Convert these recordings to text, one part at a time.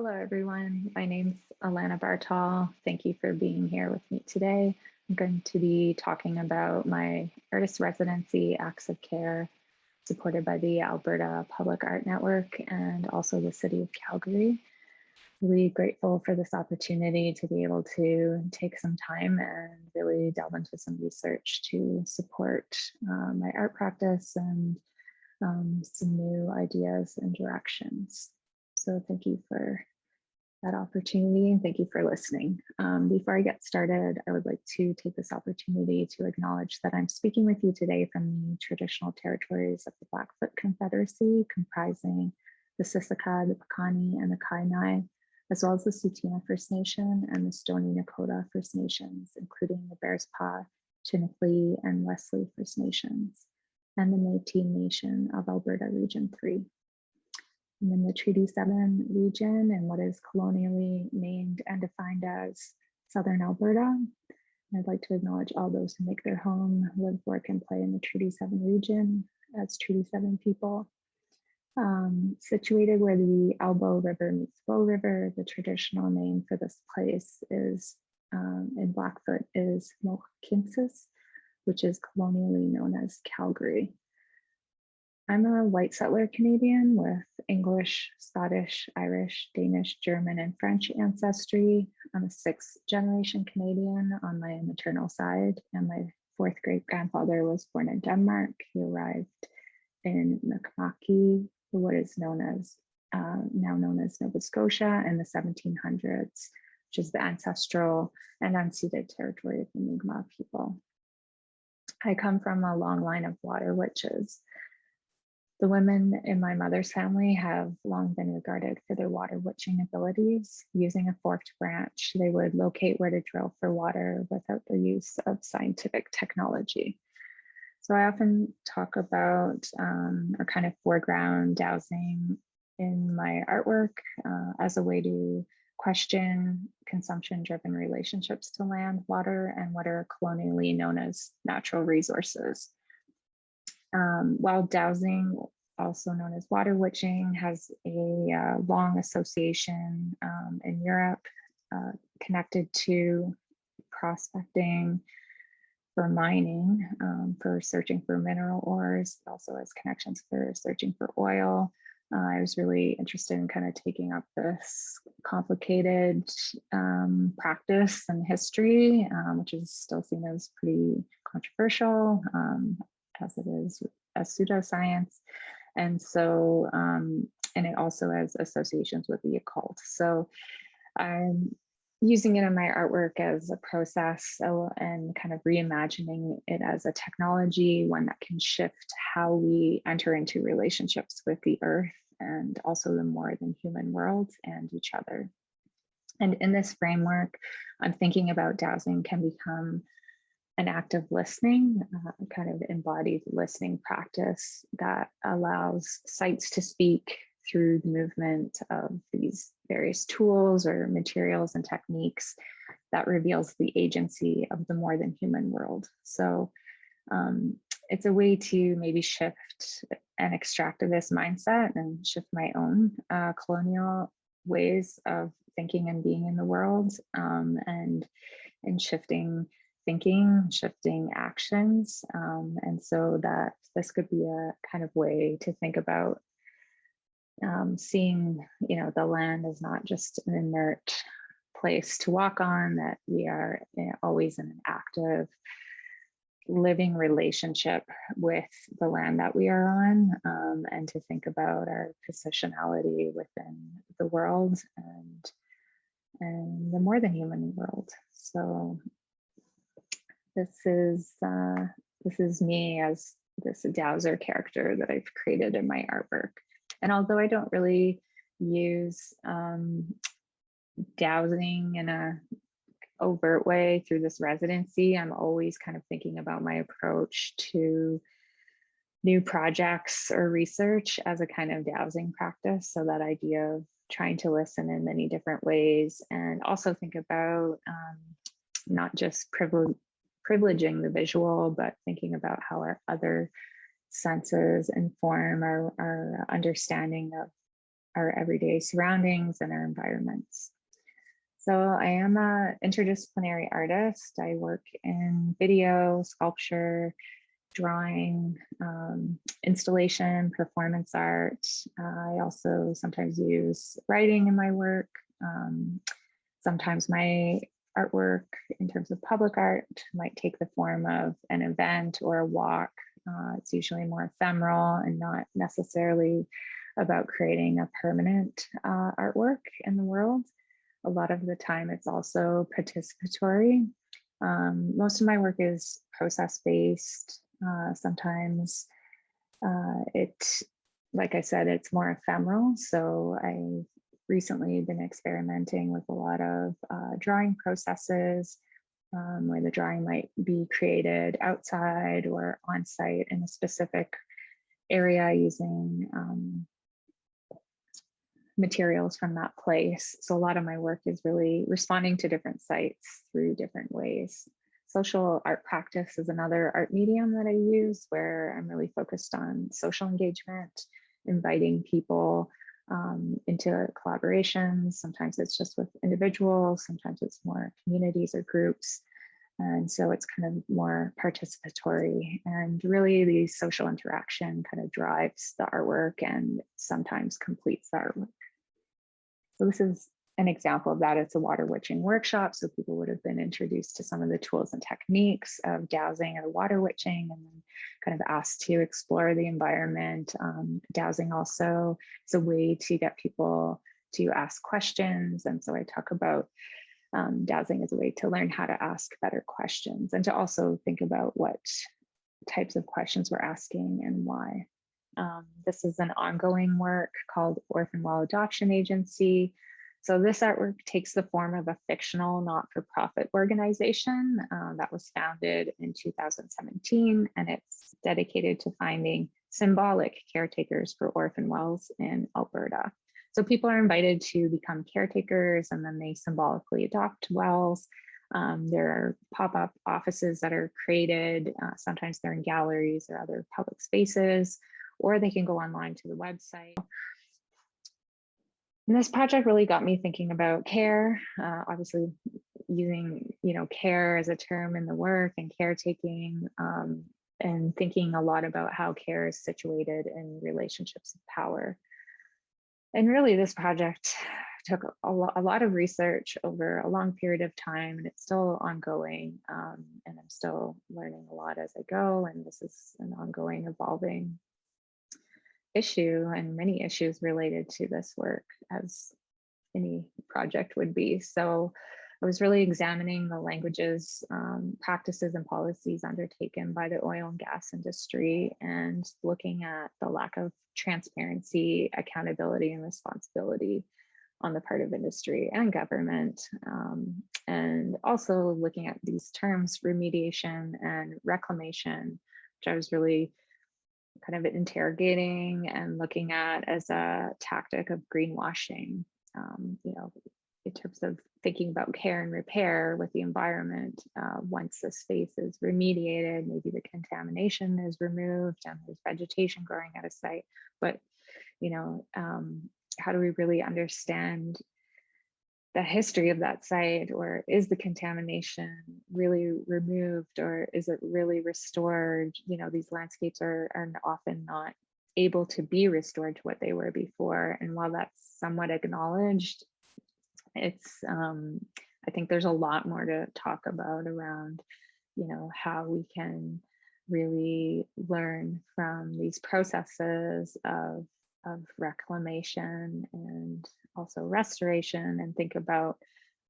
Hello, everyone. My name's Alana Bartol. Thank you for being here with me today. I'm going to be talking about my artist residency, Acts of Care, supported by the Alberta Public Art Network and also the City of Calgary. Really grateful for this opportunity to be able to take some time and really delve into some research to support my art practice and some new ideas and directions. So thank you for that opportunity and thank you for listening. Before I get started, I would like to take this opportunity to acknowledge that I'm speaking with you today from the traditional territories of the Blackfoot Confederacy, comprising the Siksika, the Piikani, and the Kainai, as well as the Tsuut'ina First Nation and the Stoney Nakoda First Nations, including the Bearspaw, Chinniklee, and Wesley First Nations, and the Métis Nation of Alberta Region 3. I'm in the Treaty 7 region and what is colonially named and defined as Southern Alberta. I'd like to acknowledge all those who make their home, live, work, and play in the Treaty 7 region as Treaty 7 people. Situated where the Elbow River meets Bow River, the traditional name for this place is in Blackfoot is Mohkinstsis, which is colonially known as Calgary. I'm a white settler Canadian with English, Scottish, Irish, Danish, German, and French ancestry. I'm a sixth generation Canadian on my maternal side, and my fourth great grandfather was born in Denmark. He arrived in Mi'kma'ki, what is known as now known as Nova Scotia, in the 1700s, which is the ancestral and unceded territory of the Mi'kmaq people. I come from a long line of water witches. The women in my mother's family have long been regarded for their water witching abilities. Using a forked branch, they would locate where to drill for water without the use of scientific technology. So I often talk about or kind of foreground dowsing in my artwork as a way to question consumption-driven relationships to land, water, and what are colonially known as natural resources. While dowsing, also known as water witching, has a long association in Europe connected to prospecting for mining, for searching for mineral ores. It also has connections for searching for oil. I was really interested in kind of taking up this complicated practice and history, which is still seen as pretty controversial, as it is as pseudoscience. And so, and it also has associations with the occult. So I'm using it in my artwork as a process and kind of reimagining it as a technology, one that can shift how we enter into relationships with the earth and also the more than human world and each other. And in this framework, I'm thinking about dowsing can become an act of listening, kind of embodied listening practice that allows sites to speak through the movement of these various tools or materials and techniques that reveals the agency of the more than human world. So it's a way to maybe shift an extractivist mindset and shift my own colonial ways of thinking and being in the world, and shifting thinking, shifting actions. And so that this could be a kind of way to think about seeing, the land is not just an inert place to walk on, that we are always in an active, living relationship with the land that we are on, and to think about our positionality within the world and the more than human world. So this is me as this dowser character that I've created in my artwork. And although I don't really use dowsing in a overt way through this residency, I'm always kind of thinking about my approach to new projects or research as a kind of dowsing practice. So that idea of trying to listen in many different ways and also think about not just privileging the visual, but thinking about how our other senses inform our understanding of our everyday surroundings and our environments. So I am an interdisciplinary artist. I work in video, sculpture, drawing, installation, performance art. I also sometimes use writing in my work. Sometimes my artwork in terms of public art might take the form of an event or a walk. It's usually more ephemeral and not necessarily about creating a permanent artwork in the world. A lot of the time it's also participatory. Most of my work is process-based. Sometimes like I said, it's more ephemeral. So I've recently been experimenting with a lot of drawing processes where the drawing might be created outside or on site in a specific area using materials from that place. So a lot of my work is really responding to different sites through different ways. Social art practice is another art medium that I use where I'm really focused on social engagement, inviting people into collaborations. Sometimes it's just with individuals, sometimes it's more communities or groups. And so it's kind of more participatory, and really the social interaction kind of drives the artwork and sometimes completes the artwork. So this is an example of that. It's a water witching workshop. So people would have been introduced to some of the tools and techniques of dowsing or water witching, and then kind of asked to explore the environment. Dowsing also is a way to get people to ask questions. And so I talk about dowsing as a way to learn how to ask better questions and to also think about what types of questions we're asking and why. This is an ongoing work called Orphan Well Adoption Agency. So this artwork takes the form of a fictional not-for-profit organization that was founded in 2017, and it's dedicated to finding symbolic caretakers for orphan wells in Alberta. So people are invited to become caretakers, and then they symbolically adopt wells. There are pop-up offices that are created. Sometimes they're in galleries or other public spaces, or they can go online to the website. And this project really got me thinking about care, obviously using, care as a term in the work and caretaking, and thinking a lot about how care is situated in relationships of power. And really this project took a lot of research over a long period of time, and it's still ongoing, and I'm still learning a lot as I go, and this is an ongoing, evolving issue, and many issues related to this work, as any project would be. So I was really examining the languages, practices, and policies undertaken by the oil and gas industry, and looking at the lack of transparency, accountability, and responsibility on the part of industry and government, and also looking at these terms, remediation and reclamation, which I was really kind of interrogating and looking at as a tactic of greenwashing, in terms of thinking about care and repair with the environment. Once the space is remediated, maybe the contamination is removed and there's vegetation growing at a site. But, how do we really understand the history of that site? Or is the contamination really removed, or is it really restored? These landscapes are often not able to be restored to what they were before. And while that's somewhat acknowledged, it's I think there's a lot more to talk about around, how we can really learn from these processes of reclamation and also restoration, and think about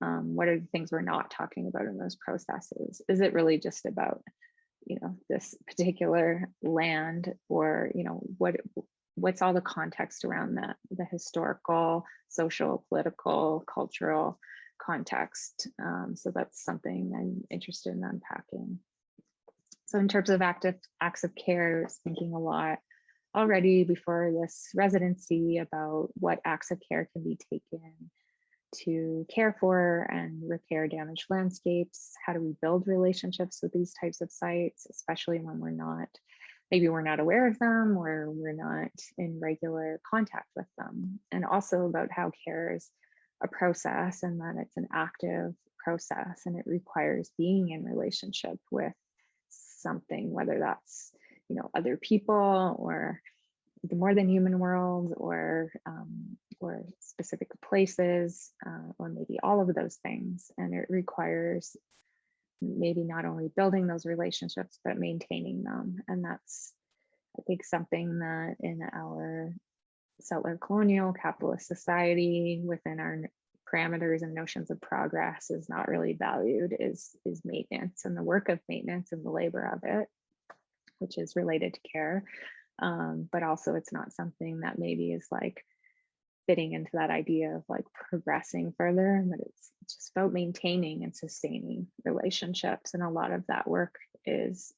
what are the things we're not talking about in those processes. Is it really just about, this particular land, or, what's all the context around that, the historical, social, political, cultural context? So that's something I'm interested in unpacking. So in terms of acts of care, I was thinking a lot already before this residency about what acts of care can be taken to care for and repair damaged landscapes. How do we build relationships with these types of sites, especially when we're not maybe we're not aware of them or we're not in regular contact with them. And also about how care is a process and that it's an active process and it requires being in relationship with something, whether that's, other people or the more than human world or specific places or maybe all of those things. And it requires maybe not only building those relationships, but maintaining them. And that's, I think, something that in our settler colonial capitalist society within our parameters and notions of progress is not really valued is maintenance and the work of maintenance and the labor of it, which is related to care. But also it's not something that maybe is like fitting into that idea of like progressing further, but it's just about maintaining and sustaining relationships. And a lot of that work is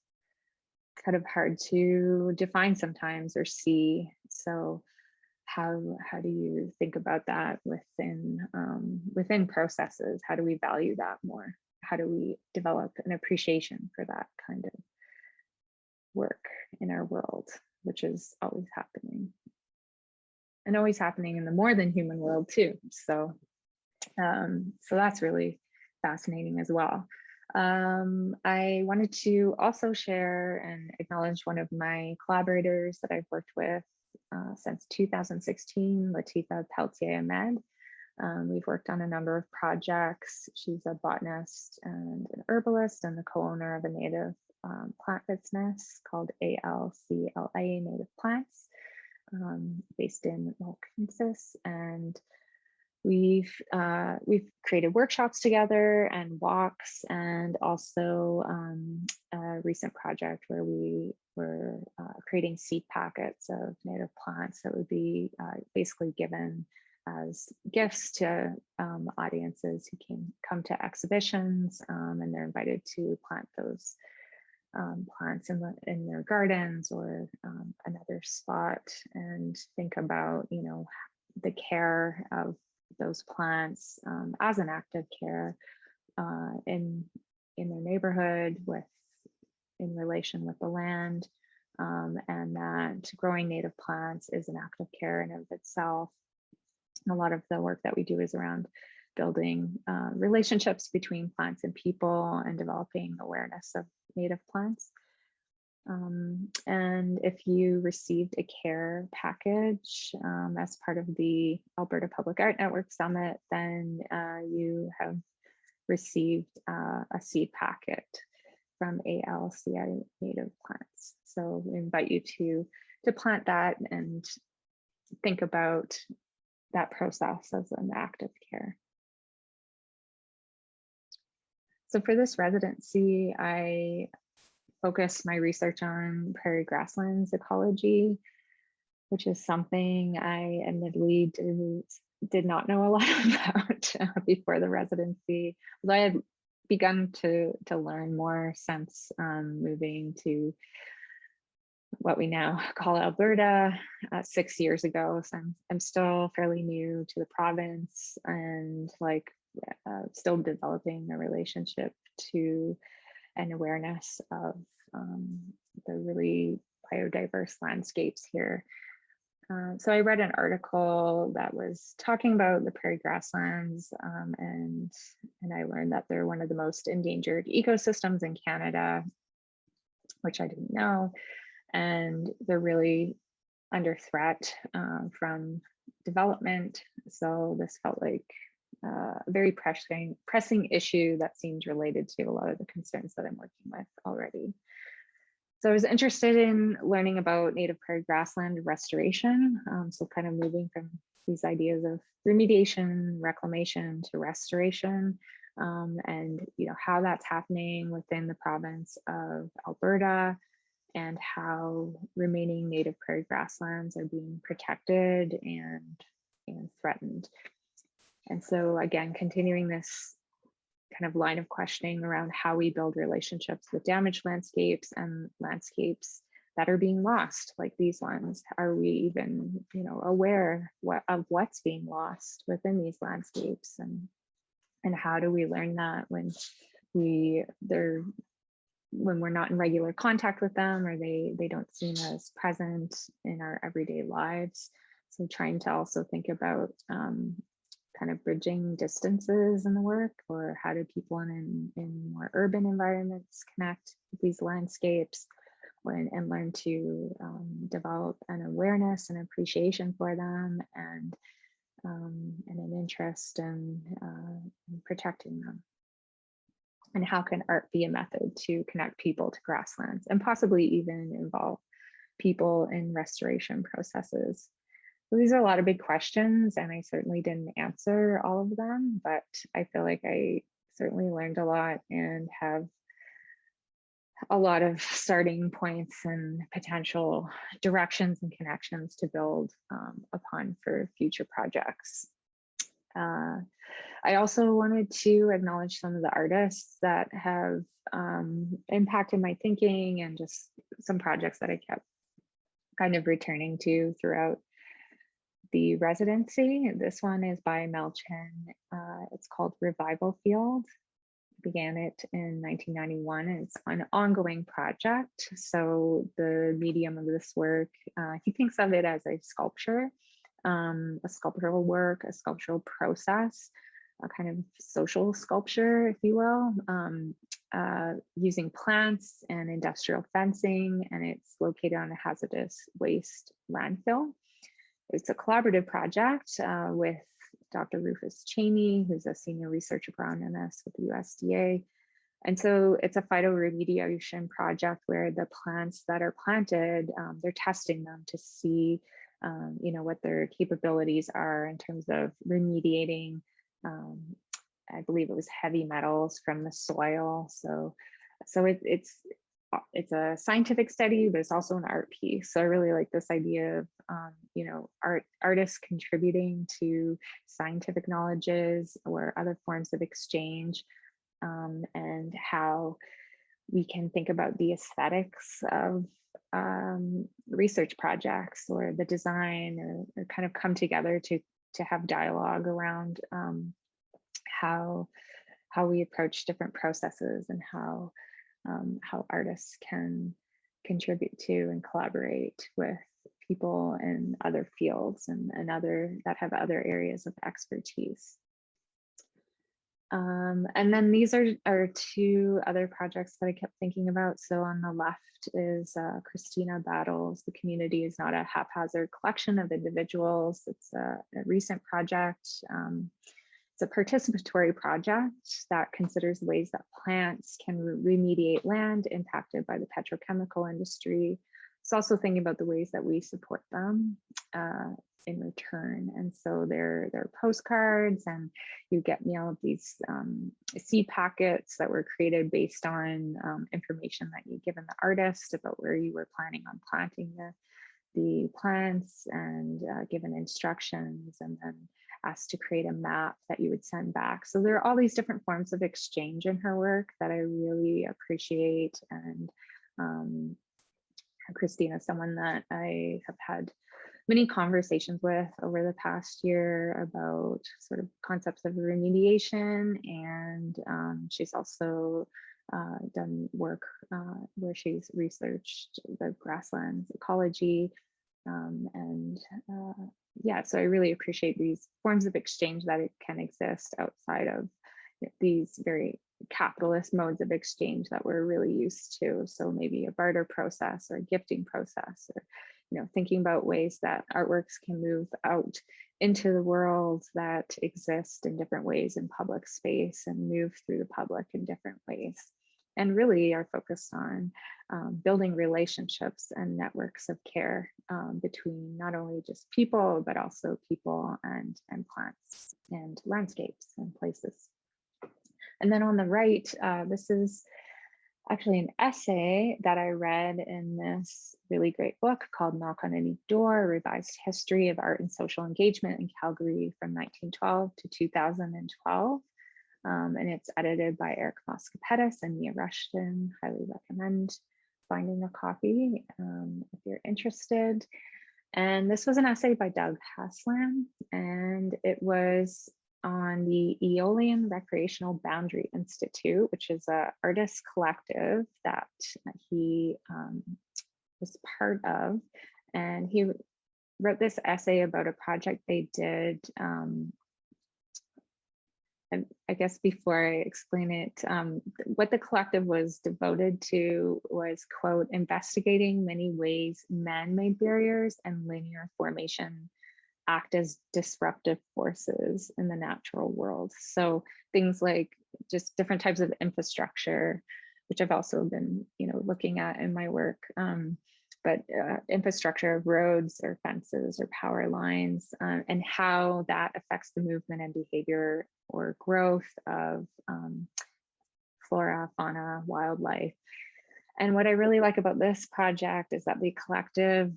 kind of hard to define sometimes or see. So how do you think about that within processes? How do we value that more? How do we develop an appreciation for that kind of work in our world, which is always happening and always happening in the more than human world too. So that's really fascinating as well. I wanted to also share and acknowledge one of my collaborators that I've worked with since 2016, Latifa Peltier Ahmed. We've worked on a number of projects. She's a botanist and an herbalist and the co-owner of a native plant business called ALCLA Native Plants, based in Kansas. And we've created workshops together and walks, and also a recent project where we were creating seed packets of native plants that would be basically given as gifts to audiences who come to exhibitions, and they're invited to plant those plants in their gardens or another spot, and think about the care of those plants as an act of care in their neighborhood, in relation with the land, and that growing native plants is an act of care in and of itself. A lot of the work that we do is around building relationships between plants and people and developing awareness of native plants. And if you received a care package as part of the Alberta Public Art Network Summit, then you have received a seed packet from ALCI Native Plants. So we invite you to plant that and think about that process as an act of care. So for this residency, I focused my research on prairie grasslands ecology, which is something I admittedly did not know a lot about before the residency. Although I had begun to learn more since moving to what we now call Alberta 6 years ago. So I'm still fairly new to the province and still developing a relationship to an awareness of the really biodiverse landscapes here. So I read an article that was talking about the prairie grasslands, and I learned that they're one of the most endangered ecosystems in Canada, which I didn't know. And they're really under threat from development. So this felt like a very pressing issue that seemed related to a lot of the concerns that I'm working with already. So I was interested in learning about native prairie grassland restoration. So kind of moving from these ideas of remediation, reclamation to restoration, and how that's happening within the province of Alberta, and how remaining native prairie grasslands are being protected and threatened. And so again, continuing this kind of line of questioning around how we build relationships with damaged landscapes and landscapes that are being lost, like these ones. Are we even, aware of what's being lost within these landscapes, and how do we learn that when they're when we're not in regular contact with them, or they don't seem as present in our everyday lives. So trying to also think about kind of bridging distances in the work, or how do people in more urban environments connect with these landscapes, and learn to develop an awareness and appreciation for them, and an interest in protecting them. And how can art be a method to connect people to grasslands, and possibly even involve people in restoration processes? So these are a lot of big questions, and I certainly didn't answer all of them, but I feel like I certainly learned a lot and have a lot of starting points and potential directions and connections to build upon for future projects. I also wanted to acknowledge some of the artists that have impacted my thinking, and just some projects that I kept kind of returning to throughout the residency. This one is by Mel Chen. It's called Revival Field. Began it in 1991. It's an ongoing project. So the medium of this work, he thinks of it as a sculpture, a sculptural work, a sculptural process, a kind of social sculpture, if you will, using plants and industrial fencing, and it's located on a hazardous waste landfill. It's a collaborative project with Dr. Rufus Cheney, who's a senior research agronomist with the USDA. And so it's a phytoremediation project where the plants that are planted, they're testing them to see what their capabilities are in terms of remediating, I believe it was heavy metals from the soil. So it's a scientific study, but it's also an art piece. So I really like this idea of, artists contributing to scientific knowledges or other forms of exchange, and how we can think about the aesthetics of research projects, or the design, or kind of come together to have dialogue around how we approach different processes, and how artists can contribute to and collaborate with people in other fields, and other that have other areas of expertise. And then these are two other projects that I kept thinking about. So on the left is Christina Battles, The Community is Not a Haphazard Collection of Individuals. It's a recent project. It's a participatory project that considers ways that plants can remediate land impacted by the petrochemical industry. It's also thinking about the ways that we support them in return. And so they're postcards, and you get me all of these seed packets that were created based on information that you've given the artist about where you were planning on planting the plants, and given instructions, and then asked to create a map that you would send back. So there are all these different forms of exchange in her work that I really appreciate. And Christina is someone that I have had many conversations with over the past year about sort of concepts of remediation, and she's also done work where she's researched the grasslands ecology, yeah, so I really appreciate these forms of exchange that it can exist outside of these very capitalist modes of exchange that we're really used to. So maybe a barter process, or a gifting process, or thinking about ways that artworks can move out into the world that exist in different ways in public space, and move through the public in different ways. And really are focused on building relationships and networks of care between not only just people, but also people and plants and landscapes and places. And then on the right, this is actually an essay that I read in this really great book called Knock on Any Door, A Revised History of Art and Social Engagement in Calgary from 1912 to 2012. And it's edited by Eric Moscapetis and Mia Rushton. Highly recommend finding a copy if you're interested. And this was an essay by Doug Haslam, and it was on the Aeolian Recreational Boundary Institute, which is an artist collective that he was part of. And he wrote this essay about a project they did. I guess before I explain it, what the collective was devoted to was, quote, investigating many ways man-made barriers and linear formation act as disruptive forces in the natural world. So things like just different types of infrastructure, which I've also been, looking at in my work, but infrastructure of roads or fences or power lines, and how that affects the movement and behavior or growth of flora, fauna, wildlife. And what I really like about this project is that the collective,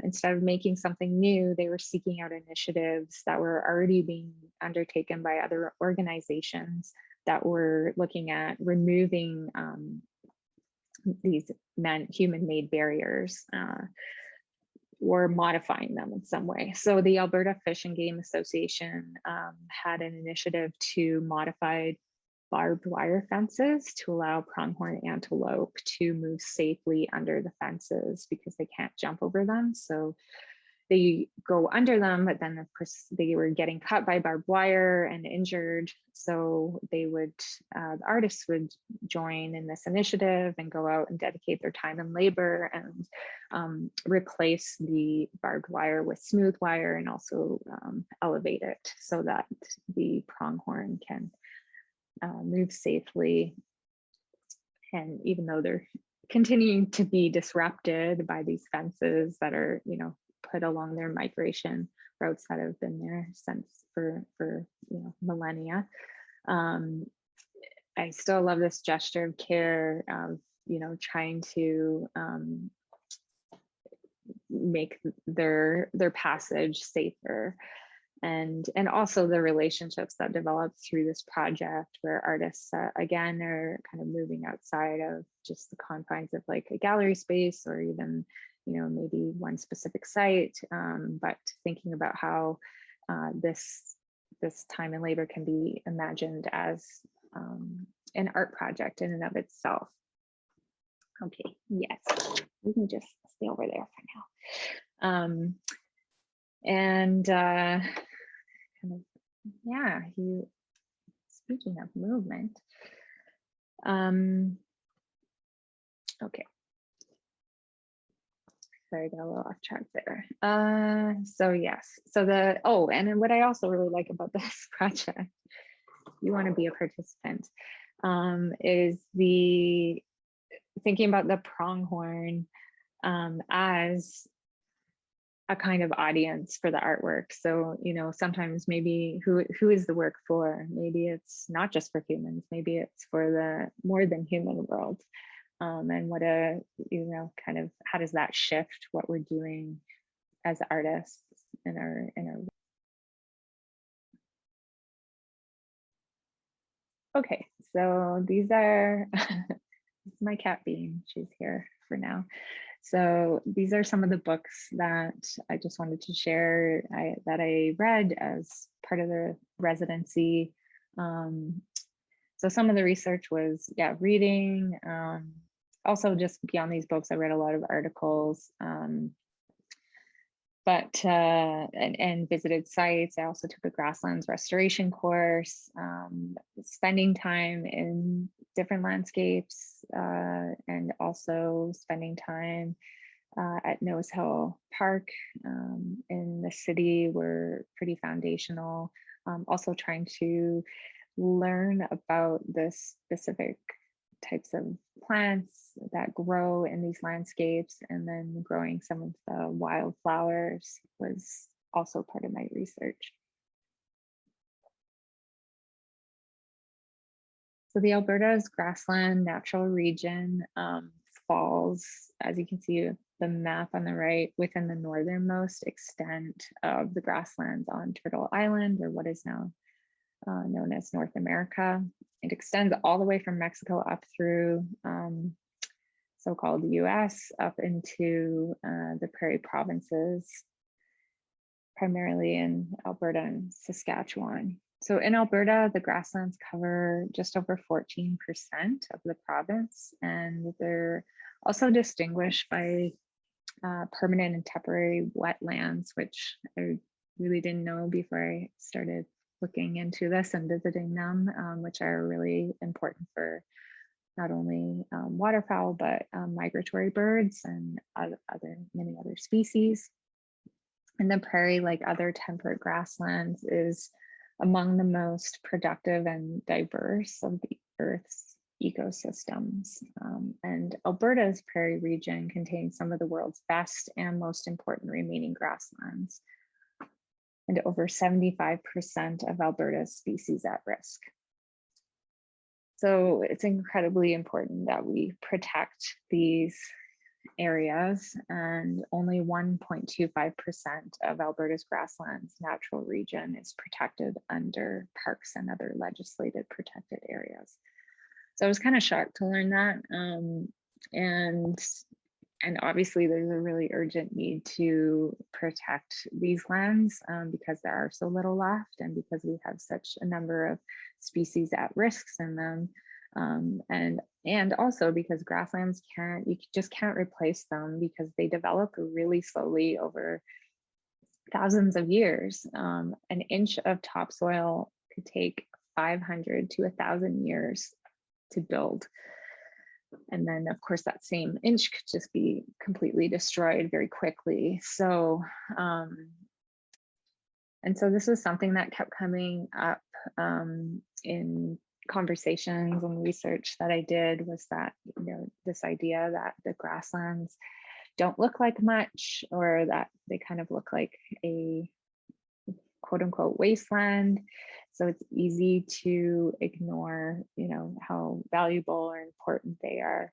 instead of making something new, they were seeking out initiatives that were already being undertaken by other organizations that were looking at removing these human-made barriers or modifying them in some way. So the Alberta Fish and Game Association had an initiative to modify barbed wire fences to allow pronghorn antelope to move safely under the fences because they can't jump over them. So they go under them, but then of course they were getting cut by barbed wire and injured. So they would, the artists would join in this initiative and go out and dedicate their time and labor and replace the barbed wire with smooth wire and also elevate it so that the pronghorn can move safely. And even though they're continuing to be disrupted by these fences that are, put along their migration routes that have been there since for millennia, I still love this gesture of care of, trying to make their passage safer. And also the relationships that developed through this project where artists, again, are kind of moving outside of just the confines of like a gallery space or even, maybe one specific site, but thinking about how this time and labor can be imagined as an art project in and of itself. Okay, yes, we can just stay over there for now. Speaking of movement, okay. Sorry, I got a little off track there. So yes, so and then what I also really like about this project, you want to be a participant, is the thinking about the pronghorn as a kind of audience for the artwork. So, sometimes maybe who is the work for? Maybe it's not just for humans, maybe it's for the more than human world. And what kind of, how does that shift what we're doing as artists in our okay, so these are this is my cat Bean, she's here for now. So these are some of the books that I just wanted to share that I read as part of the residency. So some of the research was, reading. Also just beyond these books, I read a lot of articles, and visited sites. I also took a grasslands restoration course, spending time in different landscapes, and also spending time at Nose Hill Park in the city were pretty foundational. Also trying to learn about the specific types of plants that grow in these landscapes, and then growing some of the wildflowers was also part of my research. So the Alberta's grassland natural region falls, as you can see the map on the right, within the northernmost extent of the grasslands on Turtle Island, or what is now known as North America. It extends all the way from Mexico up through so-called US up into the Prairie provinces, primarily in Alberta and Saskatchewan. So in Alberta, the grasslands cover just over 14% of the province, and they're also distinguished by permanent and temporary wetlands, which I really didn't know before I started looking into this and visiting them, which are really important for not only waterfowl, but migratory birds and many other species. And the prairie, like other temperate grasslands, is among the most productive and diverse of the Earth's ecosystems. And Alberta's prairie region contains some of the world's best and most important remaining grasslands, and over 75% of Alberta's species at risk. So it's incredibly important that we protect these areas, and only 1.25% of Alberta's grasslands natural region is protected under parks and other legislated protected areas. So I was kind of shocked to learn that. And obviously there's a really urgent need to protect these lands because there are so little left, and because we have such a number of species at risks in them. And also because grasslands you just can't replace them because they develop really slowly over thousands of years. An inch of topsoil could take 500 to 1,000 years to build. And then of course that same inch could just be completely destroyed very quickly. So, and so this was something that kept coming up in conversations and research that I did, was that, you know, this idea that the grasslands don't look like much, or that they kind of look like a quote unquote wasteland. So it's easy to ignore, you know, how valuable or important they are.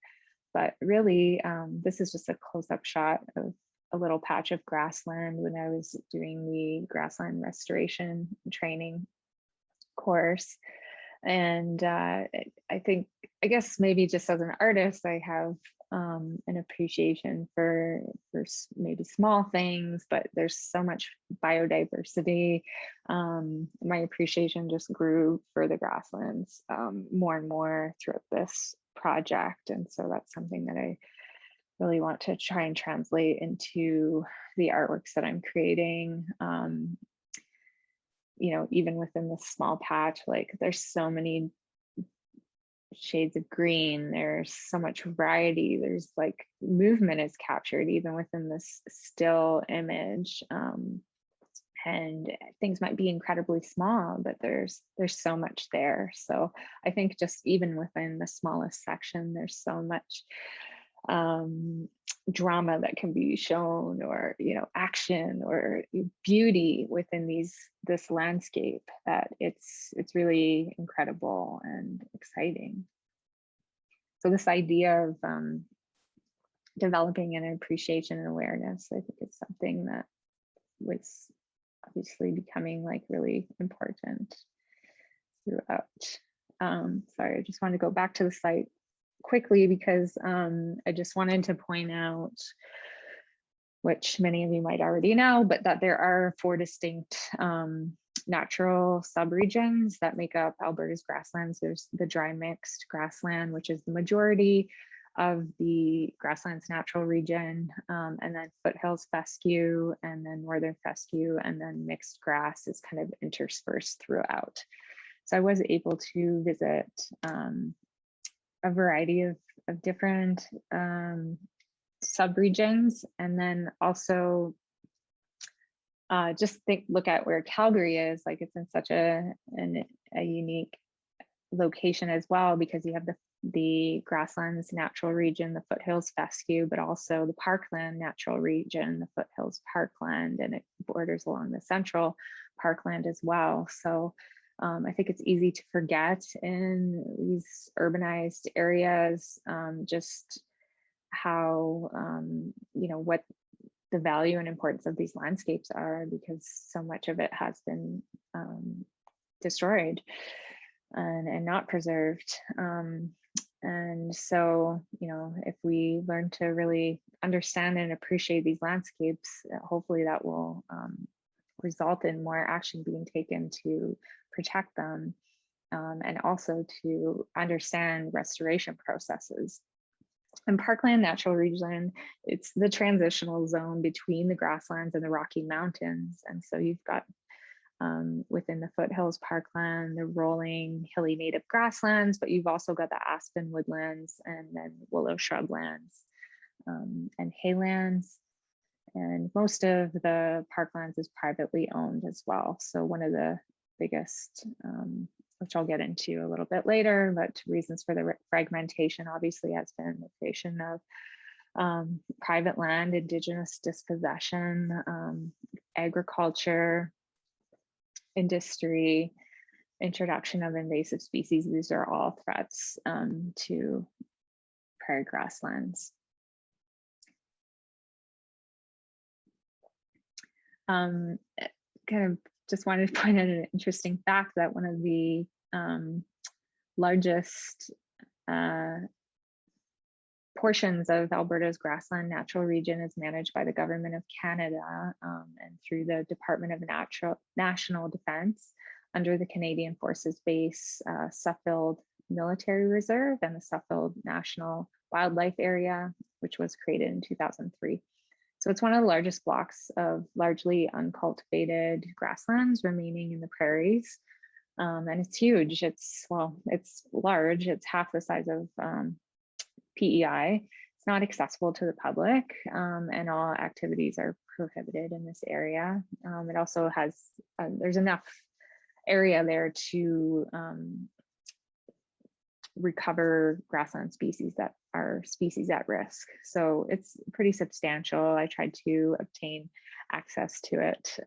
But really, this is just a close-up shot of a little patch of grassland when I was doing the grassland restoration training course. And I guess maybe just as an artist, I have an appreciation for maybe small things, but there's so much biodiversity. My appreciation just grew for the grasslands more and more throughout this project. And so that's something that I really want to try and translate into the artworks that I'm creating. You know, even within this small patch, like there's so many shades of green, there's so much variety, there's like movement is captured even within this still image. And things might be incredibly small, but there's so much there. So I think just even within the smallest section, there's so much drama that can be shown, or, you know, action or beauty within this landscape, that it's really incredible and exciting. So this idea of developing an appreciation and awareness, I think it's something that was obviously becoming like really important throughout. Sorry, I just want to go back to the site quickly because I just wanted to point out, which many of you might already know, but that there are 4 distinct natural subregions that make up Alberta's grasslands. There's the dry mixed grassland, which is the majority of the grasslands natural region, and then foothills fescue, and then northern fescue, and then mixed grass is kind of interspersed throughout. So I was able to visit a variety of different subregions, and then also just look at where Calgary is. Like, it's in such a unique location as well, because you have the grasslands natural region, the foothills fescue, but also the parkland natural region, the foothills parkland, and it borders along the central parkland as well. So I think it's easy to forget in these urbanized areas just how, you know, what the value and importance of these landscapes are, because so much of it has been destroyed and not preserved. And so, you know, if we learn to really understand and appreciate these landscapes, hopefully that will result in more action being taken to protect them, and also to understand restoration processes. And Parkland Natural Region, it's the transitional zone between the grasslands and the Rocky Mountains. And so you've got within the foothills parkland, the rolling hilly native grasslands, but you've also got the aspen woodlands and then willow shrublands and haylands. And most of the parklands is privately owned as well. So one of the biggest, which I'll get into a little bit later, but reasons for the fragmentation obviously has been the creation of private land, indigenous dispossession, agriculture, industry, introduction of invasive species. These are all threats to prairie grasslands. Kind of just wanted to point out an interesting fact that one of the largest portions of Alberta's grassland natural region is managed by the Government of Canada and through the Department of National Defence under the Canadian Forces Base, Suffield Military Reserve, and the Suffield National Wildlife Area, which was created in 2003. So it's one of the largest blocks of largely uncultivated grasslands remaining in the prairies. And it's huge. It's large. It's half the size of PEI. It's not accessible to the public, and all activities are prohibited in this area. It also has, there's enough area there to recover grassland species that are species at risk. So it's pretty substantial. I tried to obtain access to it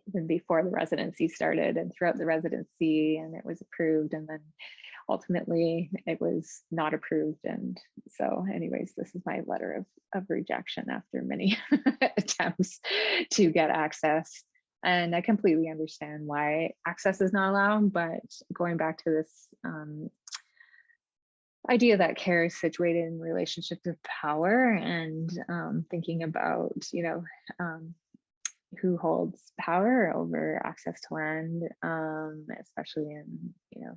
even before the residency started and throughout the residency, and it was approved, and then ultimately it was not approved. And so anyways, this is my letter of rejection after many attempts to get access. And I completely understand why access is not allowed, but going back to this idea that care is situated in relationship to power, and thinking about, who holds power over access to land, especially in,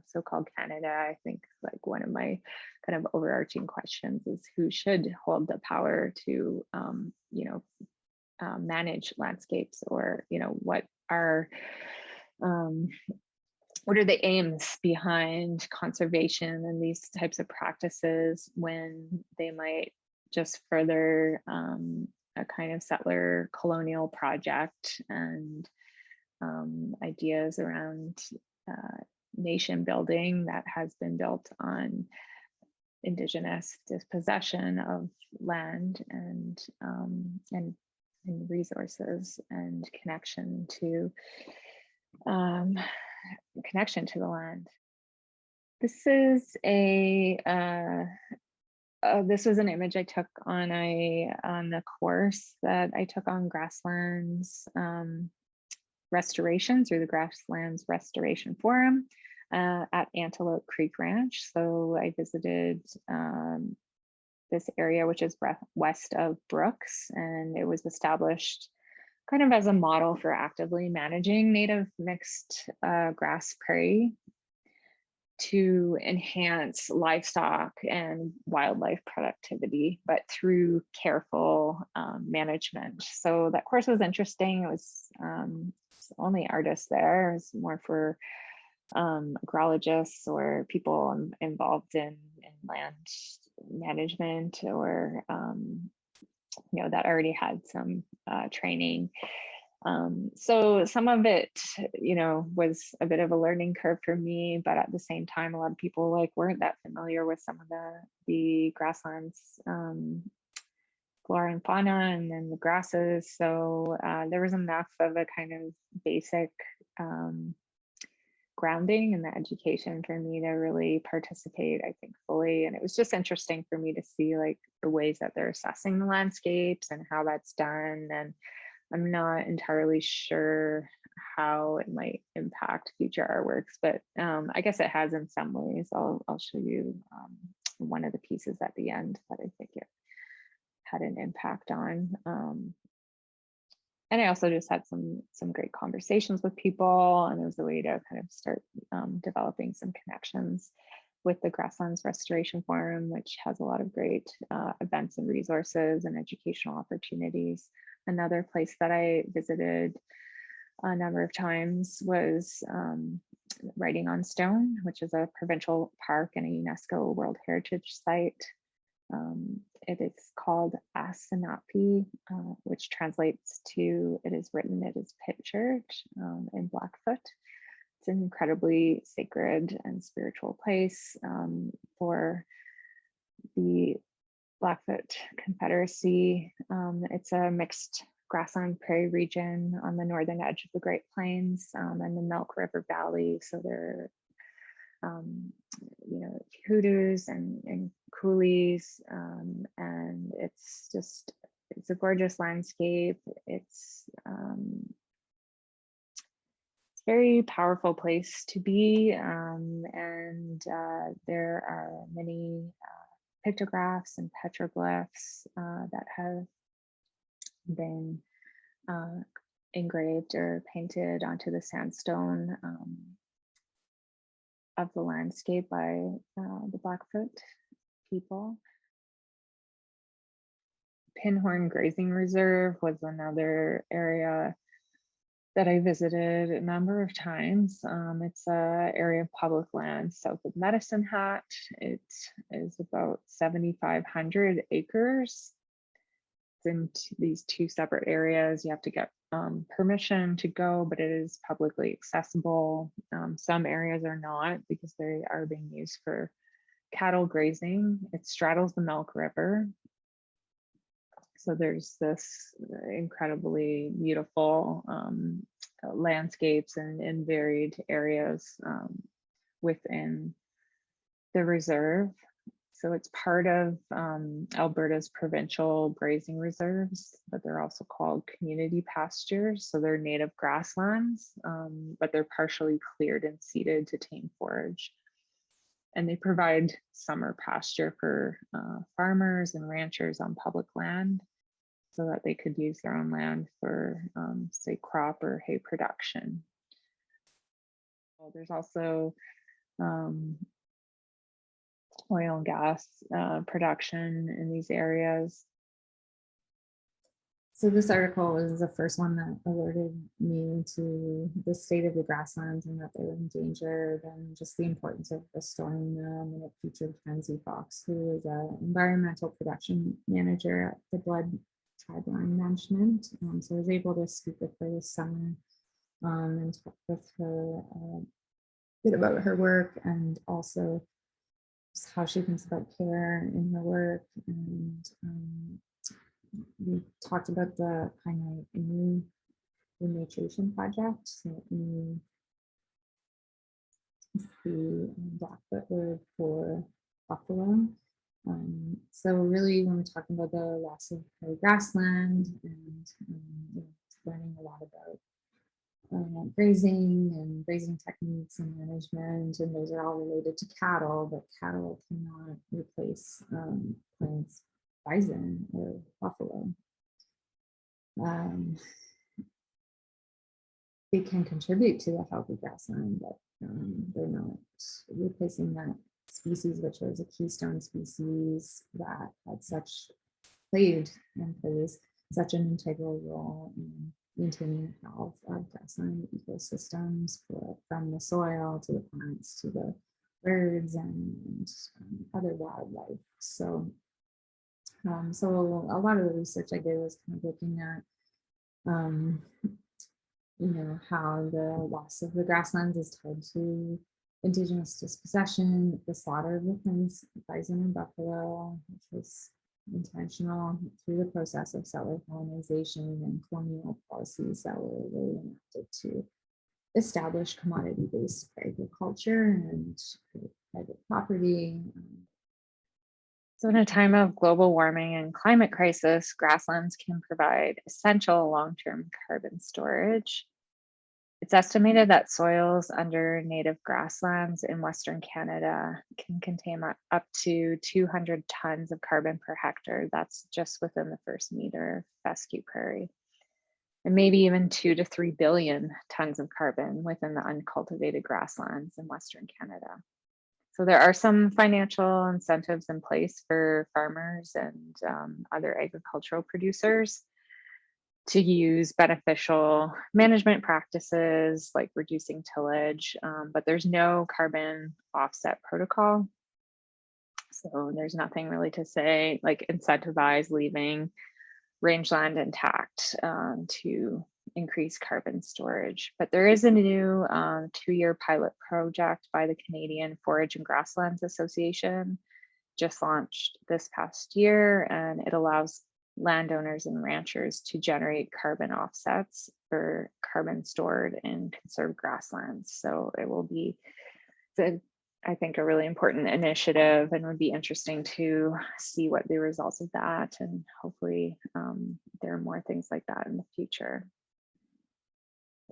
so-called Canada. I think like one of my kind of overarching questions is who should hold the power to, manage landscapes, or, what are the aims behind conservation and these types of practices when they might just further a kind of settler colonial project and ideas around nation building that has been built on indigenous dispossession of land and resources and connection to the land. This is this was an image I took on the course that I took on grasslands restoration through the Grasslands Restoration Forum at Antelope Creek Ranch. So I visited this area, which is west of Brooks, and it was established kind of as a model for actively managing native mixed grass prairie to enhance livestock and wildlife productivity, but through careful management. So that course was interesting. It was only artists there. It was more for agrologists or people involved in land management, or that already had some training. So some of it, was a bit of a learning curve for me, but at the same time, a lot of people weren't that familiar with some of the grasslands, flora and fauna, and then the grasses. So there was enough of a kind of basic grounding in the education for me to really participate, I think, fully. And it was just interesting for me to see the ways that they're assessing the landscapes and how that's done. And I'm not entirely sure how it might impact future artworks, but I guess it has in some ways. I'll show you one of the pieces at the end that I think it had an impact on. And I also just had some great conversations with people, and it was a way to kind of start developing some connections with the Grasslands Restoration Forum, which has a lot of great events and resources and educational opportunities. Another place that I visited a number of times was Writing on Stone, which is a provincial park and a UNESCO World Heritage Site. It is called Asanapi, which translates to "it is written, it is pictured" in Blackfoot. It's an incredibly sacred and spiritual place for the Blackfoot Confederacy. It's a mixed grassland prairie region on the northern edge of the Great Plains and the Milk River Valley. So there are, hoodoos and coolies, and it's a gorgeous landscape. It's a very powerful place to be, and there are many pictographs and petroglyphs that have been engraved or painted onto the sandstone of the landscape by the Blackfoot people. Pinhorn Grazing Reserve was another area that I visited a number of times. It's an area of public land south of Medicine Hat. It is about 7,500 acres. It's in these two separate areas. You have to get permission to go, but it is publicly accessible. Some areas are not because they are being used for cattle grazing. It straddles the Milk River. So there's this incredibly beautiful landscapes and varied areas within the reserve. So it's part of Alberta's provincial grazing reserves, but they're also called community pastures. So they're native grasslands, but they're partially cleared and seeded to tame forage. And they provide summer pasture for farmers and ranchers on public land so that they could use their own land for, say, crop or hay production. Well, there's also oil and gas production in these areas. So this article was the first one that alerted me to the state of the grasslands and that they're endangered, and just the importance of restoring them. And it featured Kenzie Fox, who is an environmental production manager at the Blood Tribe Land Management. So I was able to speak with her this summer and talk with her a bit about her work, and also just how she thinks about care in her work. And we talked about the kind of new renaturation project, so in the Blackfoot word for buffalo. So really, when we're talking about the loss of prairie grassland and learning a lot about grazing and grazing techniques and management, and those are all related to cattle, but cattle cannot replace plants, bison or buffalo. They can contribute to a healthy grassland, but they're not replacing that species, which was a keystone species that had played and plays such an integral role in maintaining the health of grassland ecosystems, from the soil to the plants to the birds and other wildlife. So a lot of the research I did was kind of looking at how the loss of the grasslands is tied to Indigenous dispossession, the slaughter of the bison and buffalo, which was intentional through the process of settler colonization and colonial policies that were really enacted to establish commodity-based agriculture and private property. So in a time of global warming and climate crisis, grasslands can provide essential long-term carbon storage. It's estimated that soils under native grasslands in Western Canada can contain up to 200 tons of carbon per hectare. That's just within the first meter of fescue prairie. and maybe even 2 to 3 billion tons of carbon within the uncultivated grasslands in Western Canada. So there are some financial incentives in place for farmers and other agricultural producers to use beneficial management practices like reducing tillage, but there's no carbon offset protocol. So there's nothing really to say like incentivize leaving rangeland intact to increase carbon storage. But there is a new 2-year pilot project by the Canadian Forage and Grasslands Association, just launched this past year, and it allows landowners and ranchers to generate carbon offsets for carbon stored in conserved grasslands. So it will be, I think, a really important initiative, and would be interesting to see what the results of that, and hopefully there are more things like that in the future.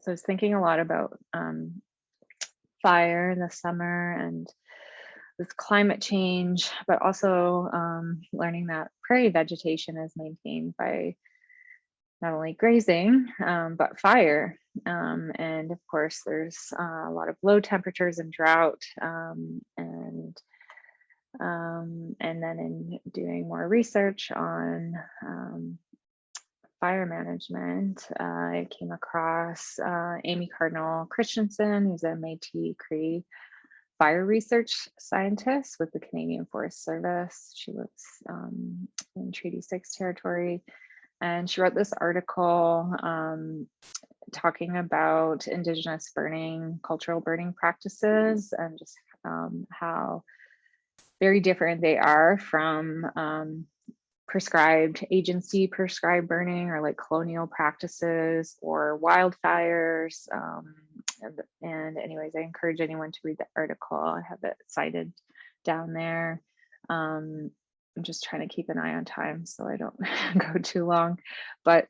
So I was thinking a lot about fire in the summer and with climate change, but also learning that prairie vegetation is maintained by not only grazing, but fire. And of course, there's a lot of low temperatures and drought. And then in doing more research on fire management, I came across Amy Cardinal Christensen, who's a Métis Cree fire research scientist with the Canadian Forest Service. She works in Treaty 6 territory. And she wrote this article talking about Indigenous burning, cultural burning practices, and just how very different they are from prescribed agency prescribed burning, or like colonial practices or wildfires. And anyways, I encourage anyone to read the article. I have it cited down there. I'm just trying to keep an eye on time so I don't go too long. But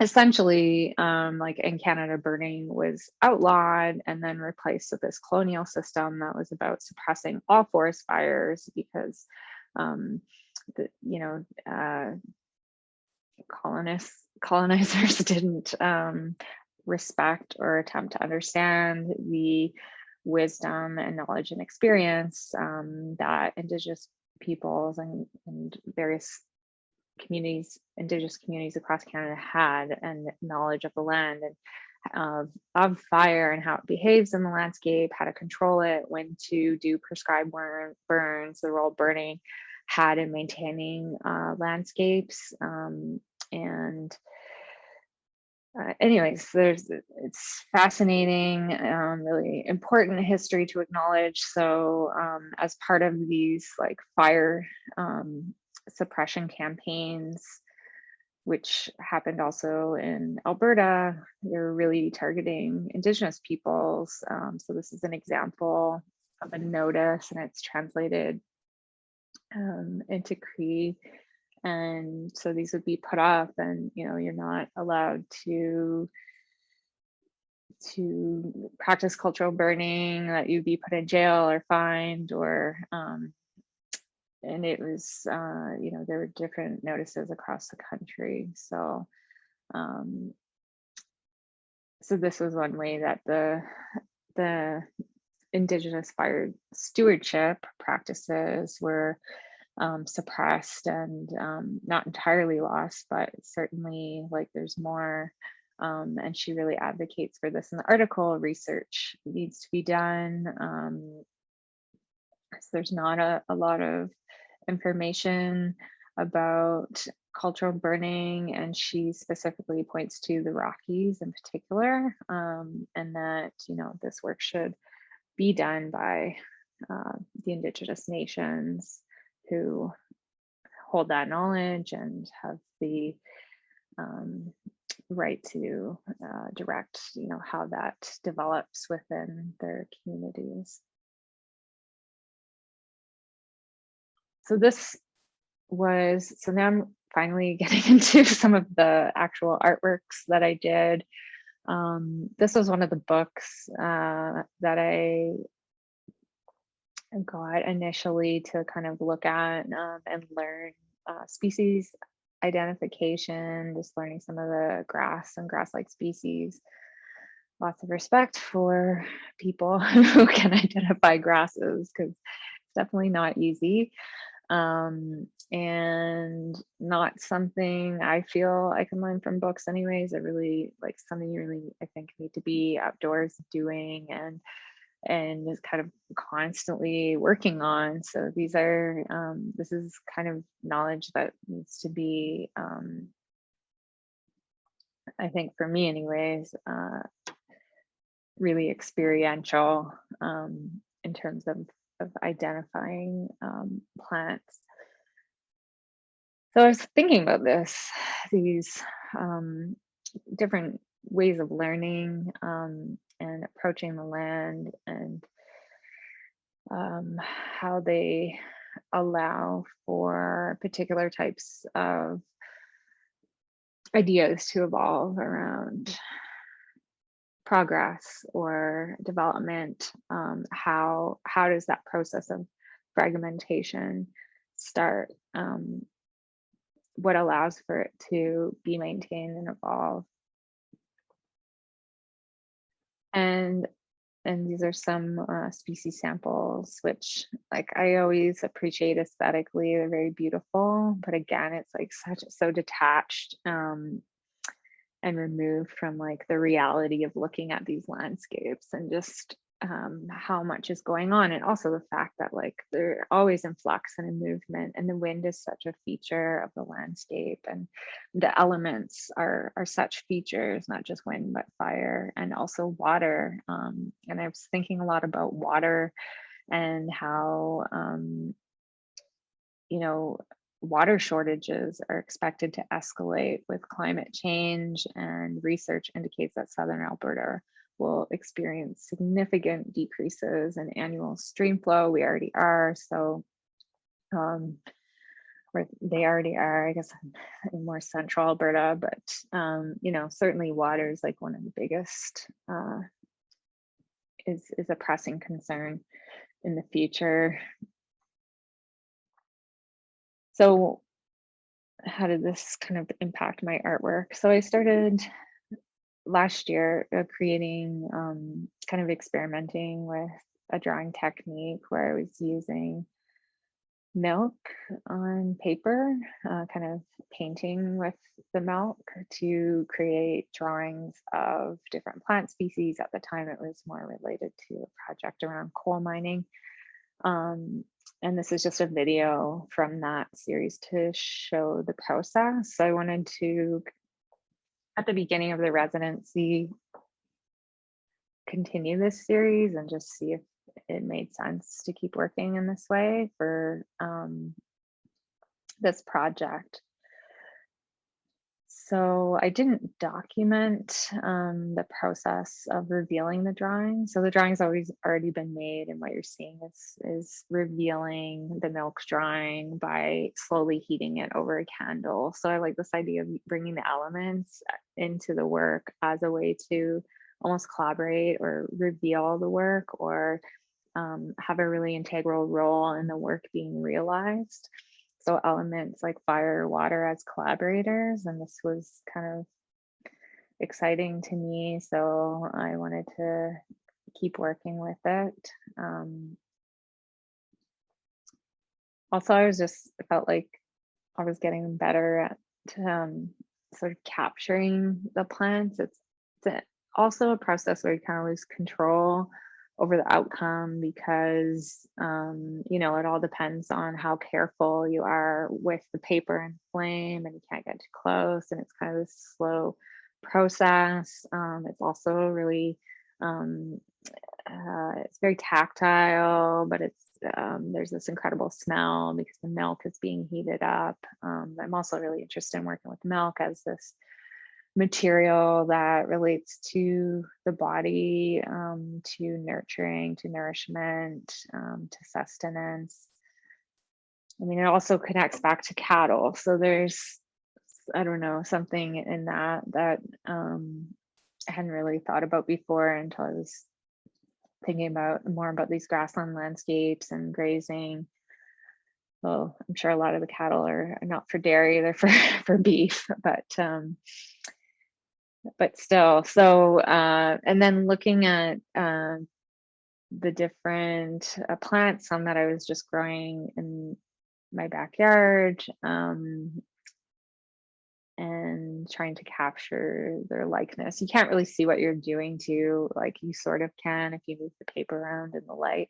essentially, like in Canada, burning was outlawed and then replaced with this colonial system that was about suppressing all forest fires because colonizers didn't respect or attempt to understand the wisdom and knowledge and experience that Indigenous peoples and various communities, Indigenous communities across Canada had, and knowledge of the land and of fire and how it behaves in the landscape, how to control it, when to do prescribed burns, the role burning had in maintaining landscapes. Anyways, it's fascinating, really important history to acknowledge. So as part of these like fire suppression campaigns, which happened also in Alberta, they're really targeting Indigenous peoples. So this is an example of a notice, and it's translated into Cree. And so these would be put up, and you're not allowed to practice cultural burning, that you'd be put in jail or fined, or and it was there were different notices across the country. So so this was one way that the Indigenous fire stewardship practices were suppressed and not entirely lost, but certainly like there's more. And she really advocates for this in the article. Research needs to be done. So there's not a lot of information about cultural burning, and she specifically points to the Rockies in particular, and that this work should be done by the Indigenous nations who hold that knowledge and have the right to direct, how that develops within their communities. So now I'm finally getting into some of the actual artworks that I did. This was one of the books that I got initially to kind of look at and learn species identification, just learning some of the grass and grass-like species. Lots of respect for people who can identify grasses because it's definitely not easy. And not something I feel I can learn from books anyways. I really like something you really, I think, need to be outdoors doing and is kind of constantly working on. So these are this is kind of knowledge that needs to be I think for me anyways, really experiential in terms of identifying plants. So I was thinking about these different ways of learning and approaching the land and how they allow for particular types of ideas to evolve around progress or development. How does that process of fragmentation start? What allows for it to be maintained and evolve? And and these are some species samples, which like I always appreciate aesthetically. They're very beautiful, but again, it's like so detached and removed from like the reality of looking at these landscapes and just how much is going on, and also the fact that like they're always in flux and in movement, and the wind is such a feature of the landscape, and the elements are such features, not just wind but fire and also water. And I was thinking a lot about water and how you know, water shortages are expected to escalate with climate change, and research indicates that southern Alberta will experience significant decreases in annual stream flow. We already are, so or they already are, I guess, in more central Alberta, but you know, certainly water is like one of the biggest is a pressing concern in the future. So how did this kind of impact my artwork? So I started last year creating, kind of experimenting with a drawing technique where I was using milk on paper, kind of painting with the milk to create drawings of different plant species. At the time, it was more related to a project around coal mining. And this is just a video from that series to show the process. So I wanted to, at the beginning of the residency, continue this series and just see if it made sense to keep working in this way for this project. So I didn't document the process of revealing the drawing. So the drawing's always already been made, and what you're seeing is revealing the milk drawing by slowly heating it over a candle. So I like this idea of bringing the elements into the work as a way to almost collaborate or reveal the work, or have a really integral role in the work being realized. So elements like fire, water as collaborators, and this was kind of exciting to me. So I wanted to keep working with it. Also, I was just felt like I was getting better at sort of capturing the plants. It's also a process where you kind of lose control over the outcome because you know, it all depends on how careful you are with the paper and flame, and you can't get too close, and it's kind of this slow process. It's also really it's very tactile, but it's there's this incredible smell because the milk is being heated up. I'm also really interested in working with milk as this material that relates to the body, to nurturing, to nourishment, to sustenance. I mean, it also connects back to cattle. So there's, I don't know, something in that I hadn't really thought about before until I was thinking about more about these grassland landscapes and grazing. well, I'm sure a lot of the cattle are not for dairy, they're for for beef, but still. So and then looking at the different plants, some that I was just growing in my backyard, and trying to capture their likeness. You can't really see what you're doing to, like, you sort of can if you move the paper around in the light,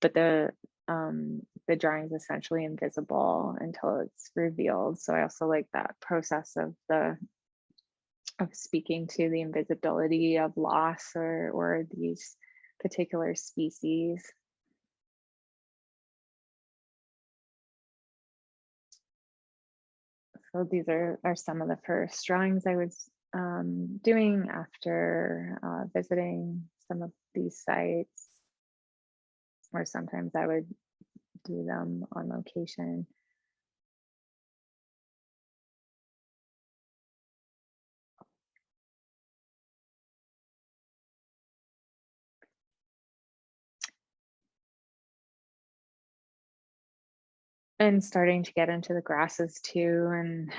but the drawing is essentially invisible until it's revealed. So I also like that process of speaking to the invisibility of loss or these particular species. So these are some of the first drawings I was doing after visiting some of these sites, or sometimes I would do them on location. And starting to get into the grasses too, and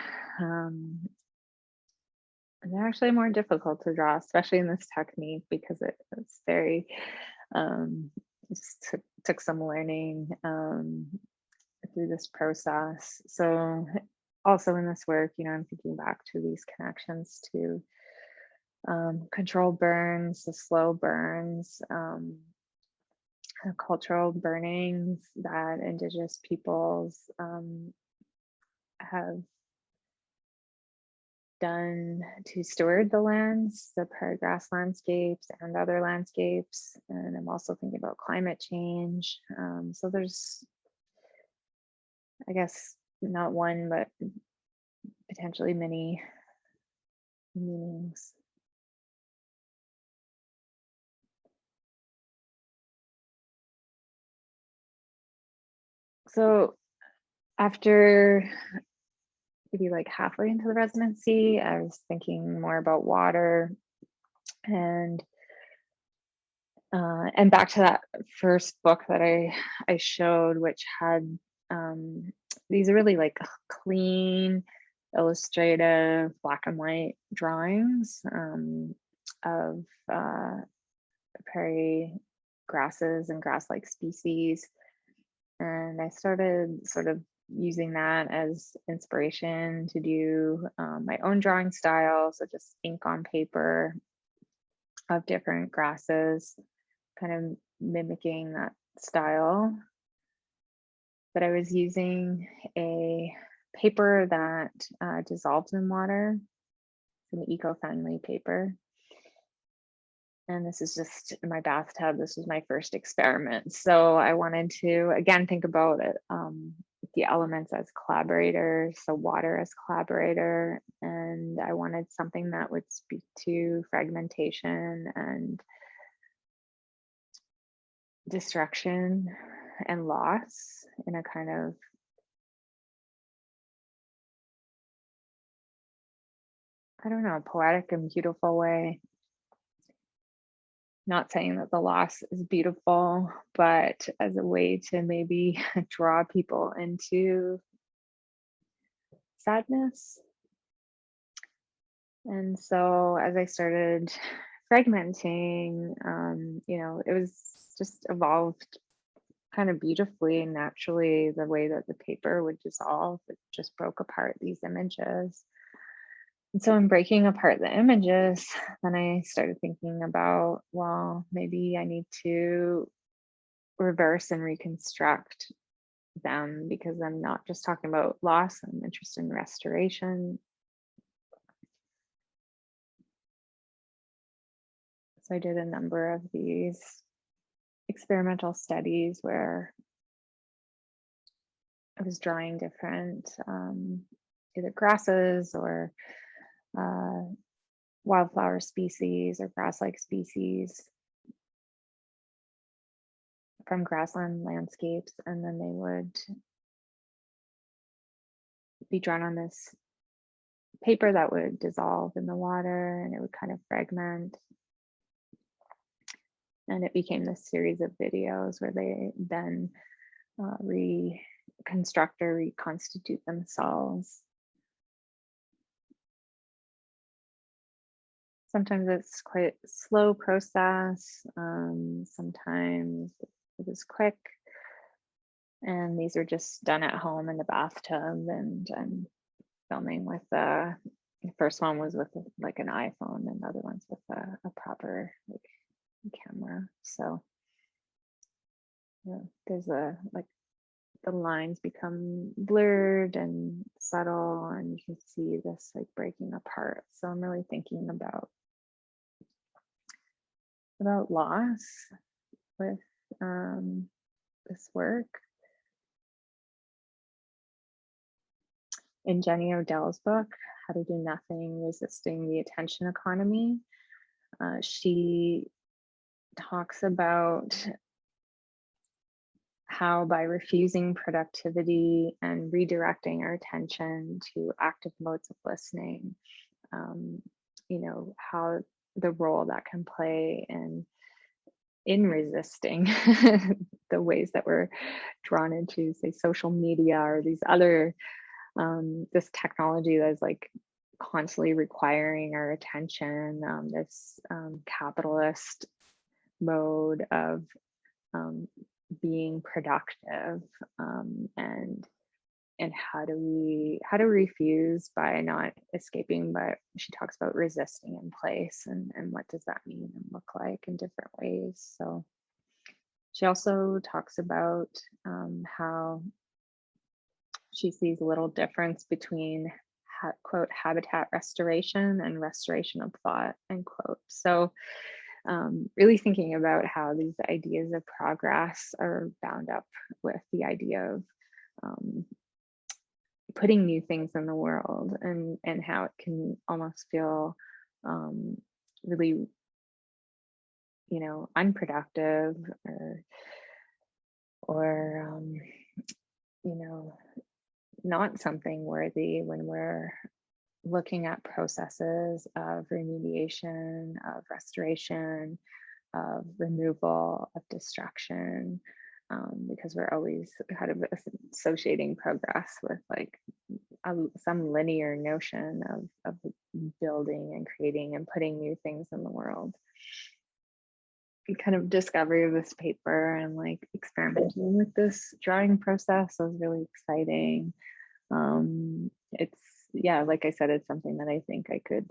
they're actually more difficult to draw, especially in this technique, because it's very it just took some learning through this process. So also in this work, I'm thinking back to these connections to controlled burns, the slow burns, cultural burnings that Indigenous peoples have done to steward the lands, the prairie grass landscapes and other landscapes. And I'm also thinking about climate change. So there's, I guess, not one, but potentially many meanings. So after maybe like halfway into the residency, I was thinking more about water, and back to that first book that I showed, which had these really like clean, illustrative, black and white drawings of prairie grasses and grass-like species. And I started sort of using that as inspiration to do my own drawing style. So just ink on paper of different grasses, kind of mimicking that style. But I was using a paper that dissolves in water, an eco-friendly paper. And this is just in my bathtub. This was my first experiment. So I wanted to, again, think about it, the elements as collaborators, so water as collaborator. And I wanted something that would speak to fragmentation and destruction and loss in a kind of, I don't know, poetic and beautiful way. Not saying that the loss is beautiful, but as a way to maybe draw people into sadness. And so as I started fragmenting, it was just evolved kind of beautifully and naturally, the way that the paper would dissolve. It just broke apart these images. And so in breaking apart the images, then I started thinking about, well, maybe I need to reverse and reconstruct them, because I'm not just talking about loss, I'm interested in restoration. So I did a number of these experimental studies where I was drawing different either grasses or wildflower species or grass-like species from grassland landscapes, and then they would be drawn on this paper that would dissolve in the water, and it would kind of fragment, and it became this series of videos where they then construct or reconstitute themselves. Sometimes it's quite a slow process. Sometimes it was quick. And these are just done at home in the bathtub, and I'm filming with the first one was with like an iPhone, and the other one's with a proper like camera. So yeah, there's like the lines become blurred and subtle, and you can see this like breaking apart. So I'm really thinking about loss with this work. In Jenny Odell's book, How to Do Nothing, Resisting the Attention Economy, she talks about how by refusing productivity and redirecting our attention to active modes of listening, you know, how the role that can play in resisting the ways that we're drawn into, say, social media or these other this technology that is like constantly requiring our attention, this capitalist mode of being productive, and how do we refuse by not escaping, but she talks about resisting in place, and what does that mean and look like in different ways. So she also talks about how she sees a little difference between quote habitat restoration and restoration of thought, end quote. So really thinking about how these ideas of progress are bound up with the idea of putting new things in the world, and how it can almost feel really, you know, unproductive, or you know, not something worthy when we're looking at processes of remediation, of restoration, of removal, of distraction, because we're always kind of associating progress with like some linear notion of building and creating and putting new things in the world. The kind of discovery of this paper and like experimenting with this drawing process was really exciting. It's, yeah, like I said, it's something that I think I could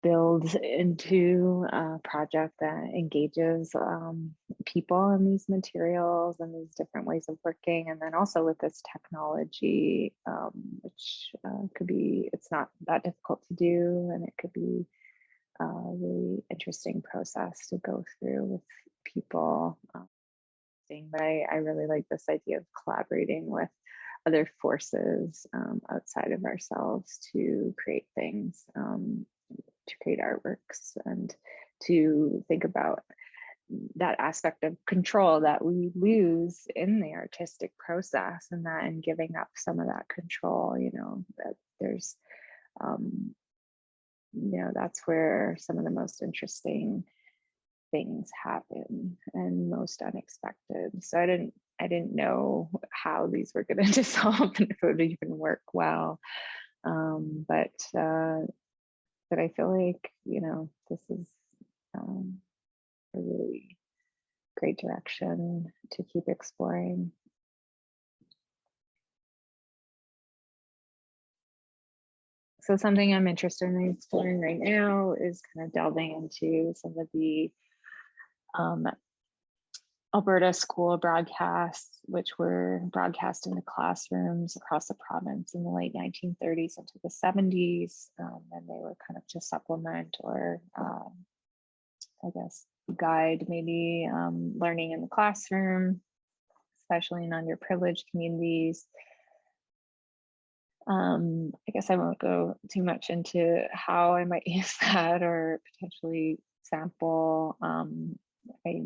build into a project that engages people in these materials and these different ways of working, and then also with this technology, which could be, it's not that difficult to do, and it could be a really interesting process to go through with people. But I really like this idea of collaborating with other forces outside of ourselves to create things, to create artworks, and to think about that aspect of control that we lose in the artistic process, and that in giving up some of that control, you know, that there's, you know, that's where some of the most interesting things happen and most unexpected. So I didn't know how these were going to dissolve and if it would even work well. But I feel like, you know, this is a really great direction to keep exploring. So something I'm interested in exploring right now is kind of delving into some of the Alberta school broadcasts, which were broadcast in the classrooms across the province in the late 1930s into the 70s. And they were kind of to supplement or, I guess, guide maybe learning in the classroom, especially in underprivileged communities. I guess I won't go too much into how I might use that or potentially sample. I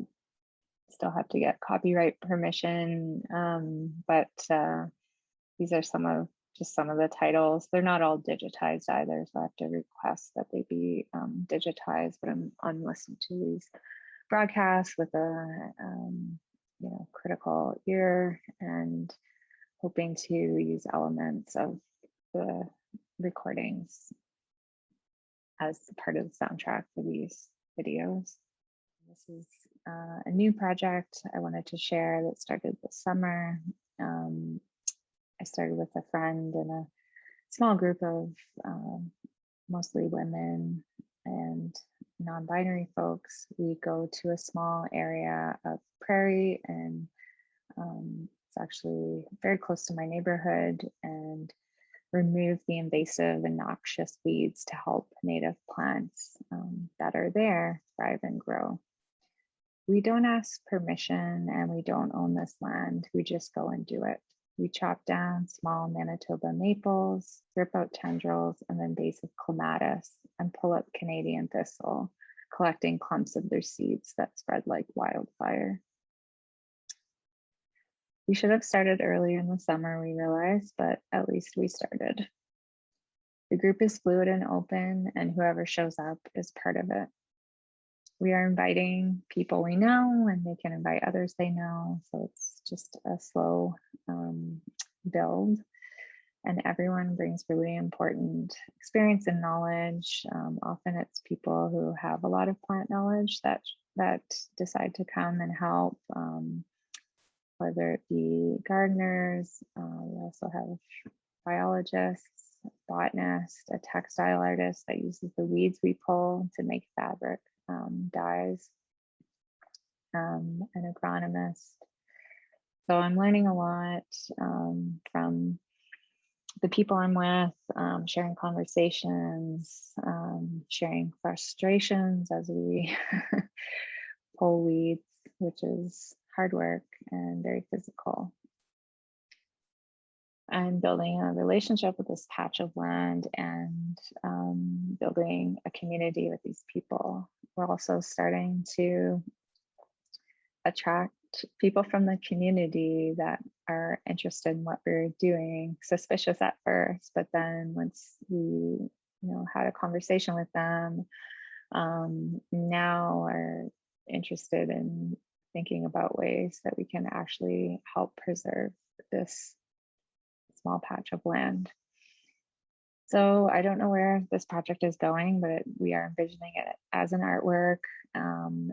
still have to get copyright permission, but these are some of the titles. They're not all digitized either, so I have to request that they be digitized, but I'm listening to these broadcasts with a you know, critical ear, and hoping to use elements of the recordings as part of the soundtrack for these videos. This is a new project I wanted to share that started this summer. I started with a friend and a small group of mostly women and non-binary folks. We go to a small area of prairie, and it's actually very close to my neighborhood, and remove the invasive and noxious weeds to help native plants that are there thrive and grow. We don't ask permission and we don't own this land. We just go and do it. We chop down small Manitoba maples, rip out tendrils and invasive clematis, and pull up Canadian thistle, collecting clumps of their seeds that spread like wildfire. We should have started earlier in the summer, we realized, but at least we started. The group is fluid and open, and whoever shows up is part of it. We are inviting people we know, and they can invite others they know. So it's just a slow build, and everyone brings really important experience and knowledge. Often it's people who have a lot of plant knowledge that decide to come and help, whether it be gardeners. We also have biologists, botanists, a textile artist that uses the weeds we pull to make fabric, dyes, an agronomist. So I'm learning a lot from the people I'm with, sharing conversations, sharing frustrations as we pull weeds, which is hard work and very physical. I'm building a relationship with this patch of land and building a community with these people. We're also starting to attract people from the community that are interested in what we're doing, suspicious at first, but then once we had a conversation with them, now are interested in thinking about ways that we can actually help preserve this small patch of land. So I don't know where this project is going, but we are envisioning it as an artwork, and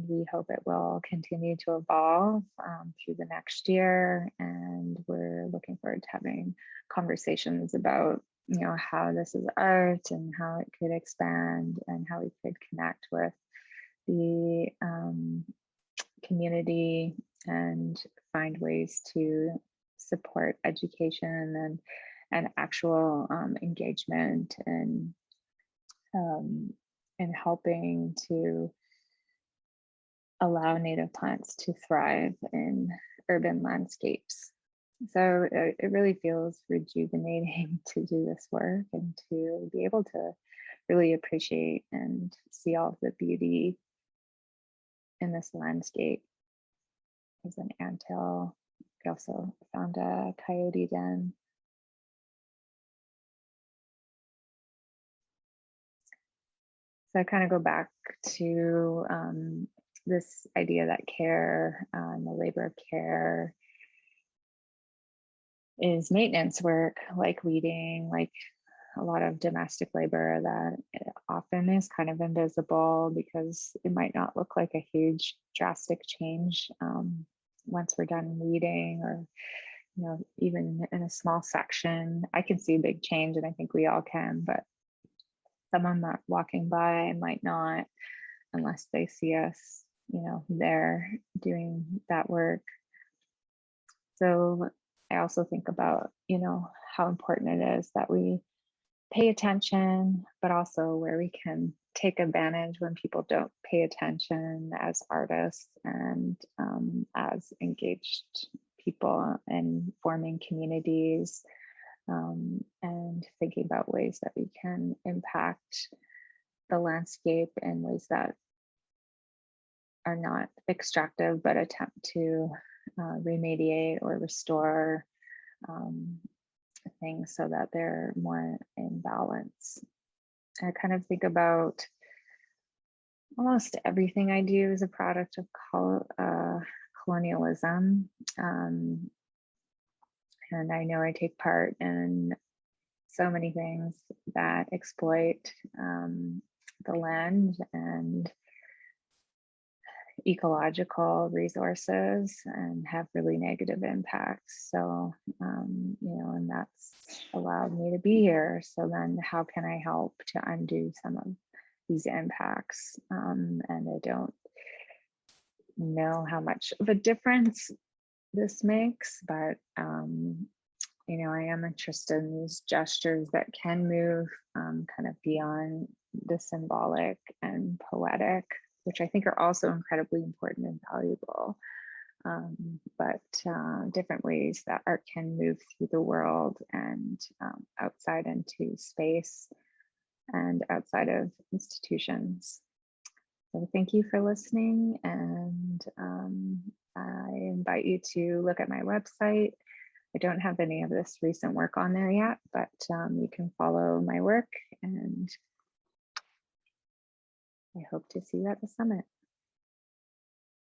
we hope it will continue to evolve through the next year. And we're looking forward to having conversations about how this is art and how it could expand and how we could connect with the community and find ways to support education and actual engagement and helping to allow native plants to thrive in urban landscapes. So it really feels rejuvenating to do this work and to be able to really appreciate and see all of the beauty in this landscape. There's an anthill. We also found a coyote den. So I kind of go back to this idea that care and the labor of care is maintenance work, like weeding, like a lot of domestic labor that often is kind of invisible because it might not look like a huge drastic change once we're done weeding, or even in a small section. I can see a big change, and I think we all can, but someone walking by might not, unless they see us, there doing that work. So I also think about, how important it is that we pay attention, but also where we can take advantage when people don't pay attention as artists and as engaged people and forming communities. And thinking about ways that we can impact the landscape in ways that are not extractive, but attempt to remediate or restore things so that they're more in balance. I kind of think about almost everything I do is a product of colonialism. And I know I take part in so many things that exploit the land and ecological resources and have really negative impacts. So, and that's allowed me to be here. So then how can I help to undo some of these impacts? And I don't know how much of a difference this makes, but I am interested in these gestures that can move kind of beyond the symbolic and poetic, which I think are also incredibly important and valuable, but different ways that art can move through the world and outside into space and outside of institutions. So thank you for listening, and I invite you to look at my website. I don't have any of this recent work on there yet, but you can follow my work, and I hope to see you at the summit.